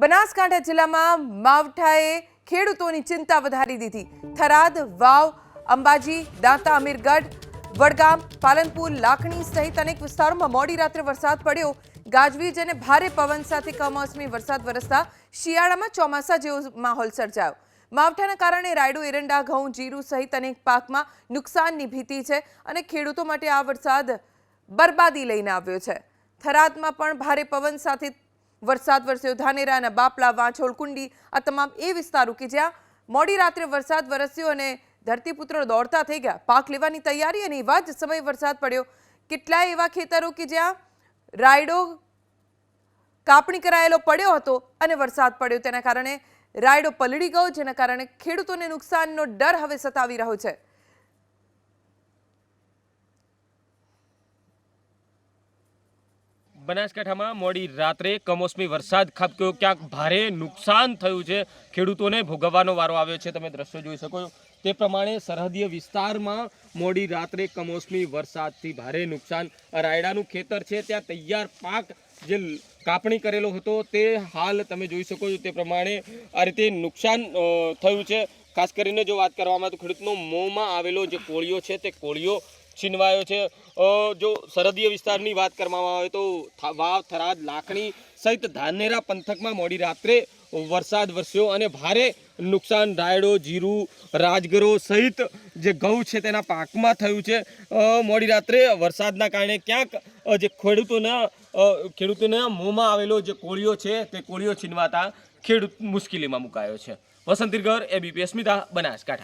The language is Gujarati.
બનાસકાંઠા જિલ્લામાં માવઠાએ ખેડૂતોની ચિંતા વધારી દીધી। થરાદ, વાવ, અંબાજી, દાંતા, અમીરગઢ, વડગામ, પાલનપુર, લાખણી સહિત અનેક વિસ્તારોમાં મોડી રાત્રે વરસાદ પડ્યો। ગાજવીજ અને ભારે પવન સાથે કમોસમી વરસાદ વરસતા શિયાળામાં ચોમાસા જેવો માહોલ સર્જાયો। માવઠાના કારણે રાયડો, એરંડા, ઘઉં, જીરું સહિત અનેક પાકમાં નુકસાનની ભીતિ છે અને ખેડૂતો માટે આ વરસાદ બરબાદી લઈને આવ્યો છે। થરાદમાં પણ ભારે પવન સાથે વરસાદ વરસ્યો। ધાનેરાના બાપલા, વાંછોડ, કુંડી આ તમામ એ વિસ્તારો કે જ્યાં મોડી રાત્રે વરસાદ વરસ્યો અને ધરતીપુત્રો દોડતા થઈ ગયા પાક લેવાની તૈયારી, અને એવા જ સમયે વરસાદ પડ્યો। કેટલાય એવા ખેતરો કે જ્યાં રાયડો કાપણી કરાયેલો પડ્યો હતો અને વરસાદ પડ્યો, તેના કારણે રાયડો પલળી ગયો, જેના કારણે ખેડૂતોને નુકસાનનો ડર હવે સતાવી રહ્યો છે। બનાસકાંઠામાં મોડી રાત્રે કમોસમી વરસાદ ખાબક્યો, ક્યાંક ભારે નુકસાન થયું છે, ખેડૂતોને ભોગવવાનો વારો આવ્યો છે। તમે દ્રશ્યો જોઈ શકો છો તે પ્રમાણે સરહદીય વિસ્તારમાં મોડી રાત્રે કમોસમી વરસાદથી ભારે નુકસાન। રાયડાનું ખેતર છે ત્યાં તૈયાર પાક જે કાપણી કરેલો હતો તે હાલ તમે જોઈ શકો છો તે પ્રમાણે આ રીતે નુકસાન થયું છે। ખાસ કરીને જો વાત કરવામાં આવે તો ખેડૂતનો મોંમાં આવેલો જે કોળિયો છે તે કોળિયો છીનવાયો છે। જો સરહદીય વિસ્તારની વાત કરવામાં આવે તો વાવ, થરાદ, લાખણી સહિત ધાનેરા પંથકમાં મોડી રાત્રે વરસાદ વરસ્યો અને ભારે નુકસાન રાયડો, જીરું, રાજગરો સહિત જે ઘઉં છે તેના પાકમાં થયું છે। મોડી રાત્રે વરસાદના કારણે ક્યાંક જે ખેડૂતોના મોંમાં આવેલો જે કોળિયો છે તે કોળિયો છીનવાતા ખેડૂત મુશ્કેલીમાં મુકાયો છે। વસંત દિરગર, એબીપી અસ્મિતા, બનાસકાંઠા।